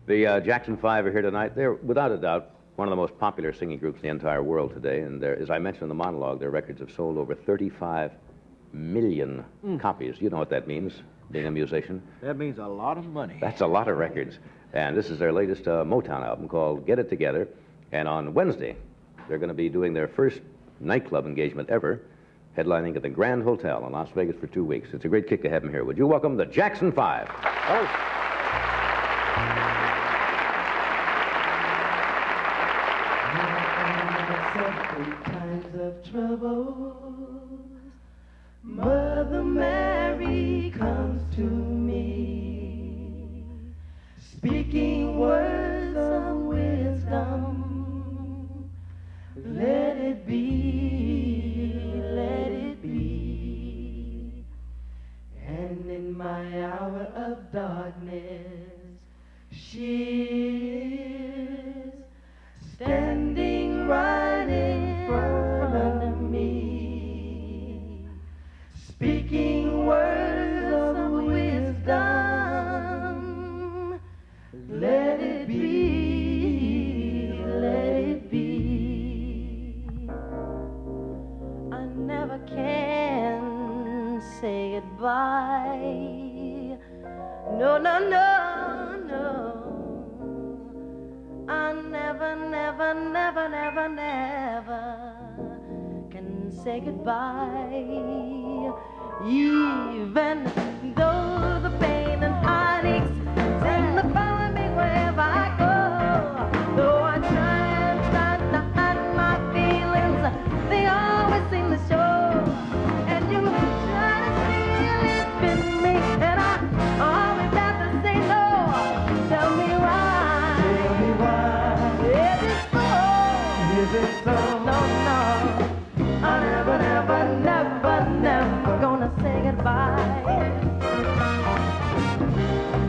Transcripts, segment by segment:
The Jackson 5 are here tonight. They're, without a doubt, one of the most popular singing groups in the entire world today. And as I mentioned in the monologue, their records have sold over 35 million copies. You know what that means, being a musician. That means a lot of money. That's a lot of records. And this is their latest Motown album called Get It Together. And on Wednesday, they're going to be doing their first nightclub engagement ever, headlining at the Grand Hotel in Las Vegas for 2 weeks. It's a great kick to have them here. Would you welcome the Jackson 5? Fellas. Times of trouble, Mother Mary comes to me, speaking words of wisdom. Let it be, let it be. And in my hour of darkness, she is standing right in front of me, speaking words of wisdom. Let it be, let it be. I never can say goodbye. No, no, no, no. I never, never, never, never, never can say goodbye. Even though the pain and heartaches seem to follow me wherever I go, though I try and try to hide my feelings, they always seem to show. And you try to steal it in me, and I always have to say no. Tell me why. Is it so? No, no. I never, never, never, never gonna say goodbye.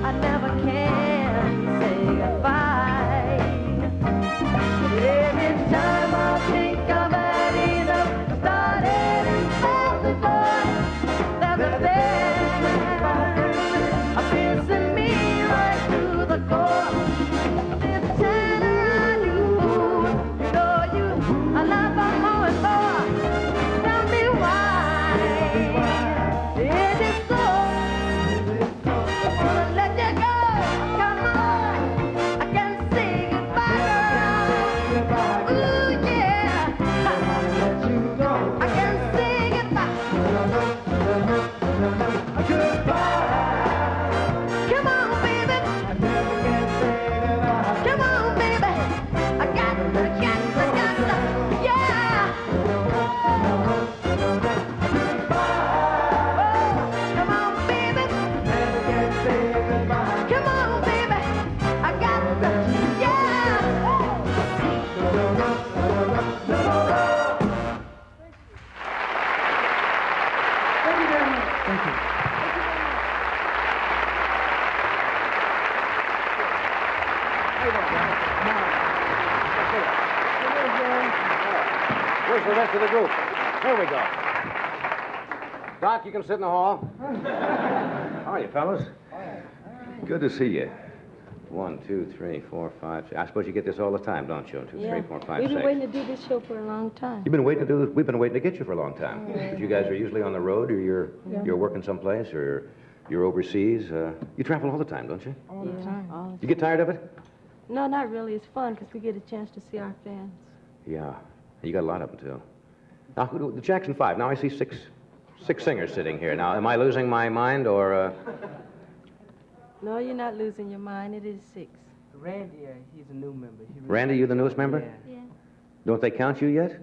I never can say goodbye. Every time I think I've had enough, started and felt the joy, there's a pain, a piercing me right to the core. This time I love her more and more. Tell me why. Is it so? I wanna let you go. Come on. I can't say goodbye, girl. Ooh, yeah. I wanna let you go. I can't say goodbye. Goodbye. Come on, baby. I never can say goodbye. Come on, baby. I got to. Where's the rest of the group? Here we go. Doc, you can sit in the hall. How are you, fellas? Good to see you. 1, 2, 3, 4, 5, 6. I suppose you get this all the time, don't you? 2, 3, 4, 5, 6. We've been waiting to do this show for a long time. You've been waiting to do this? We've been waiting to get you for a long time. But you guys are usually on the road, or you're working someplace, or you're overseas. You travel all the time, don't you? All the time. You get tired of it? No, not really. It's fun because we get a chance to see our fans. Yeah. You got a lot of them, too. Now, the Jackson 5. Now I see six singers sitting here. Now, am I losing my mind, or... No, you're not losing your mind. It is 6. Randy, he's a new member. Randy, you the newest member? Yeah. Don't they count you yet?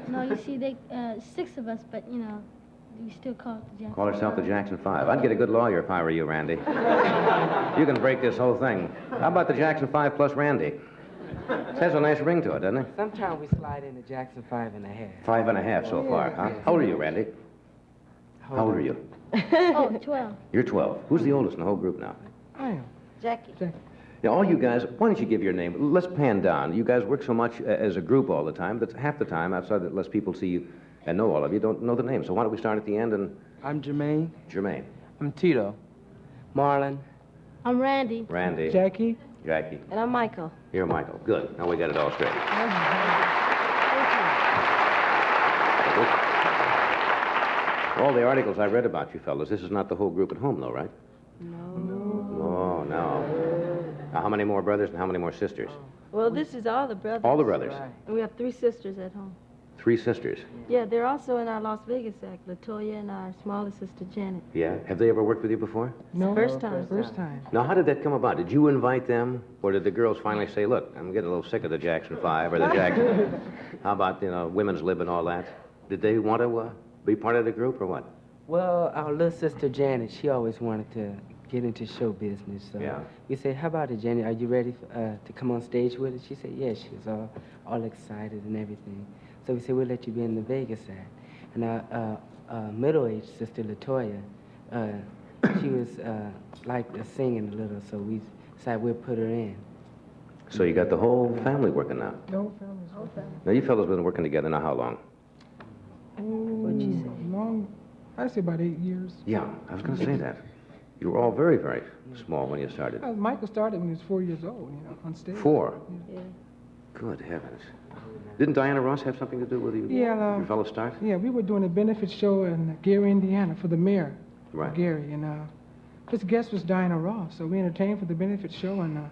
No, you see, they 6 of us, but, you know, you still call it the Jackson. Call herself the Jackson 5. I'd get a good lawyer if I were you, Randy. You can break this whole thing. How about the Jackson 5 plus Randy? It has a nice ring to it, doesn't it? Sometimes we slide in the Jackson 5.5. 5.5 so far, huh? How old are you, Randy? How old are you? Oh, 12. You're 12. Who's the oldest in the whole group now? I am. Jackie. Now, all you guys, why don't you give your name? Let's pan down. You guys work so much as a group all the time that half the time, outside that less people see you and know all of you, don't know the name. So why don't we start at the end and... I'm Jermaine. Jermaine. I'm Tito. Marlon. I'm Randy. Randy. Jackie? Jackie. And I'm Michael. You're Michael. Good. Now we got it all straight. All the articles I read about you fellas, this is not the whole group at home, though, right? No. Oh, no. Now, how many more brothers and how many more sisters? Well, this is all the brothers. All the brothers. Right. And we have 3 sisters at home. 3 sisters. Yeah, they're also in our Las Vegas act, Latoya and our smallest sister, Janet. Yeah. Have they ever worked with you before? No. First time. First time. Now, how did that come about? Did you invite them, or did the girls finally say, look, I'm getting a little sick of the Jackson 5 or the Jackson... How about, women's lib and all that? Did they want to be part of the group or what? Well, our little sister Janet, she always wanted to get into show business. So Yeah. we said, how about it, Janet? Are you ready to come on stage with us? She said, yes. She was all excited and everything. So we said, we'll let you be in the Vegas act. And our middle-aged sister, Latoya, she was like singing a little, so we decided we'd put her in. So you got the whole family working now. No families. Now, you fellas been working together now how long? What'd you say? Long, I'd say about 8 years. Yeah, I was going to say that. You were all very, very small when you started. Michael started when he was 4 years old, on stage. 4? Yeah. Good heavens. Didn't Diana Ross have something to do with you? Yeah, Your fellow start? Yeah, we were doing a benefit show in Gary, Indiana for the mayor Right. of Gary. And his guest was Diana Ross. So we entertained for the benefit show. And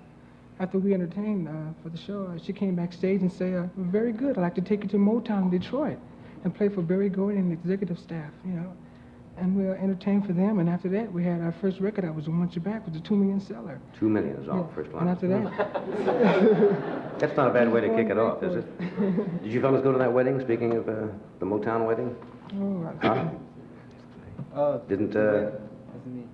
after we entertained for the show, she came backstage and said, very good. I'd like to take you to Motown, Detroit, and play for Barry Gordy and the executive staff, And we entertained for them. And after that, we had our first record out was On Want You Back, was a 2 million seller. 2 million is all, Yeah. first one. And after that, That's not a bad way to kick it off, is it? Did you fellas go to that wedding, speaking of the Motown wedding? Huh? Oh, Didn't, that's me.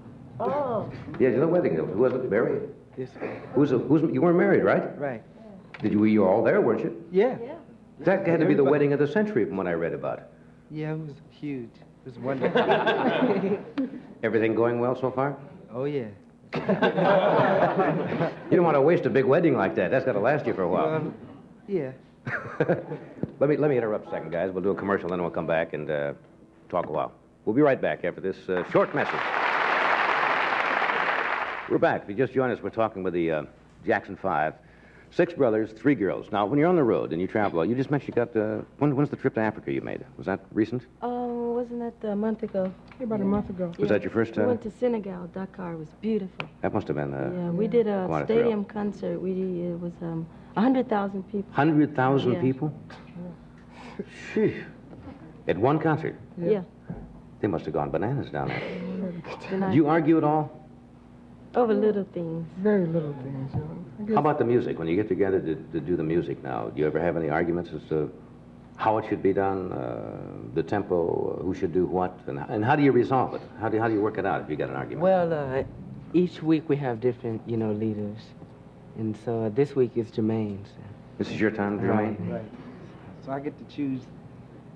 Oh. yeah, the wedding, who was it, Barry? This way. You weren't married, right? Right. You were all there, weren't you? Yeah. That had to be the wedding of the century from what I read about. Yeah, it was huge. It was wonderful. Everything going well so far? Oh, yeah. You don't want to waste a big wedding like that. That's got to last you for a while. Yeah. Let me interrupt a second, guys. We'll do a commercial, then we'll come back and talk a while. We'll be right back after this short message. We're back. If you just joined us, we're talking with the Jackson 5. 6 brothers, 3 girls. Now, when you're on the road and you travel, you just mentioned you got... when's the trip to Africa you made? Was that recent? Oh, wasn't that a month ago? about a month ago. Was that your first... We went to Senegal, Dakar. It was beautiful. That must have been... Yeah, we did a quite a stadium concert. It was 100,000 people. 100,000 Yeah. people? Sheesh. At one concert? Yeah. They must have gone bananas down there. And Did you argue at all? over little things. Very little things, I guess How about the music? When you get together to do the music now, do you ever have any arguments as to how it should be done, the tempo, who should do what, and how do you resolve it? How do you work it out if you get an argument? Well, each week we have different, leaders. And so this week is Jermaine's. This is your time, Jermaine? Right. So I get to choose,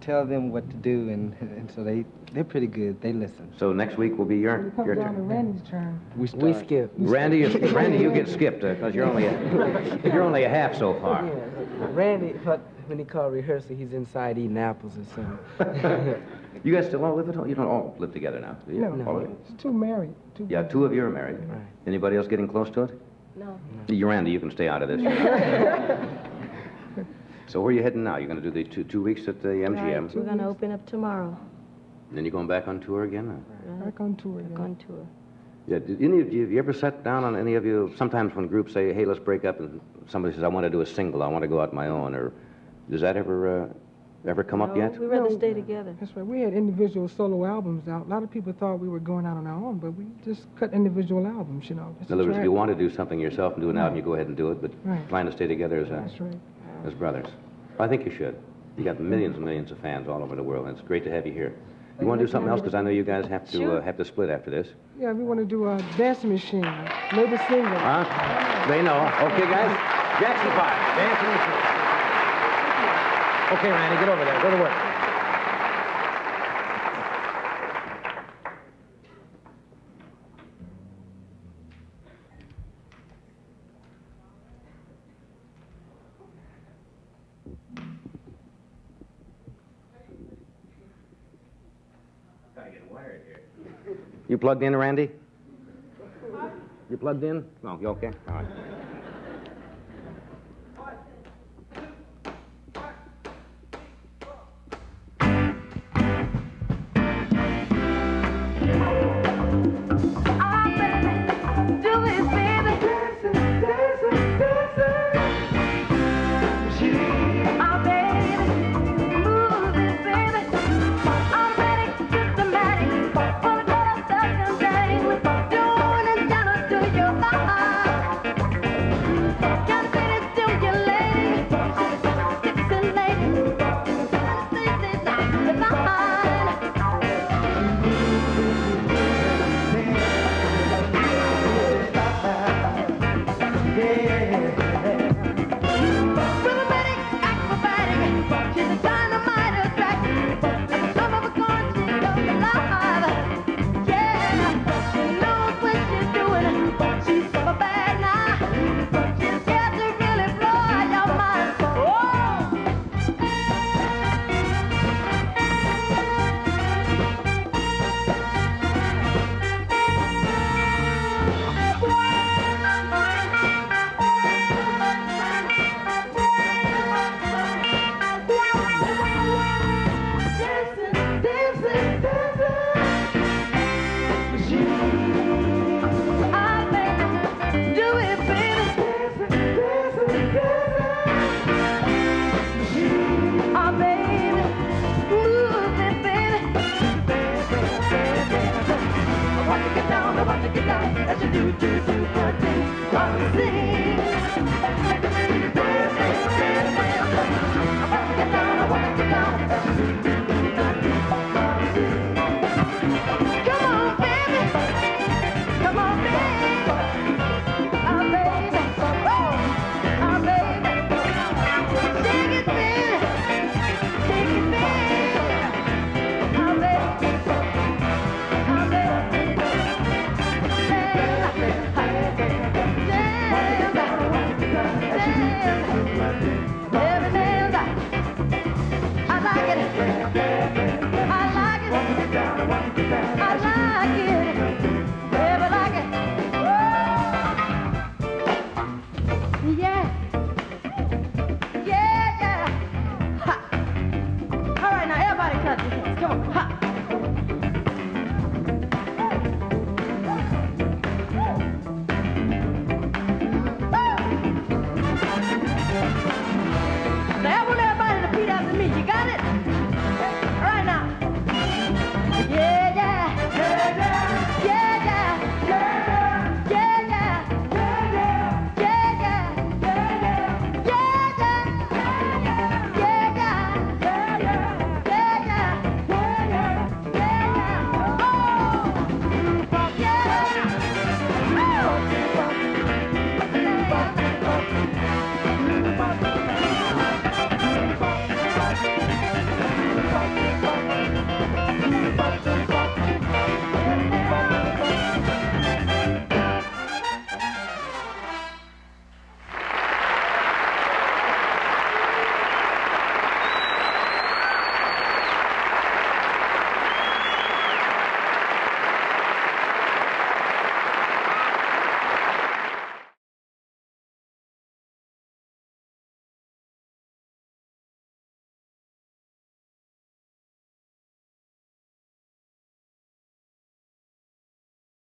tell them what to do, and so they're pretty good. They listen. So next week will be your It comes down to turn. Randy's turn. We skip. Randy, you get skipped because you're only a half so far. Yeah. Randy, but when he called rehearsal, he's inside eating apples or something. You guys still all live at home? You don't all live together now, do you? No, All of you? it's 2 married. Yeah, 2 of you are married. Right. Anybody else getting close to it? No. Randy, you can stay out of this. So where are you heading now? You're going to do the 2 weeks at the MGM? Right, we're going to open up tomorrow. And then you're going back on tour again? Right. Back on tour, Back yeah. on tour. Yeah. Did any of you ever sat down on any of you? Sometimes when groups say, "Hey, let's break up," and somebody says, "I want to do a single. I want to go out my own," or does that ever come up No, yet? we'd rather No. stay together. That's right. We had individual solo albums out. A lot of people thought we were going out on our own, but we just cut individual albums, just In to other words, if try you it. want to do something yourself and do an album, you go ahead and do it. But Right. trying to stay together That's right. as brothers, I think you should. You got millions and millions of fans all over the world, and it's great to have you here. You want to do something else? Because I know you guys have to Sure. have to split after this. Yeah, we want to do a Dancing Machine, latest single. Huh? They know. Okay, guys. Jackson 5. Dancing Machine. Okay, Randy, get over there. Go to work. Gotta get wired here. You plugged in, Randy? You plugged in? No, you okay? All right. Get down, I want to get down, as you do.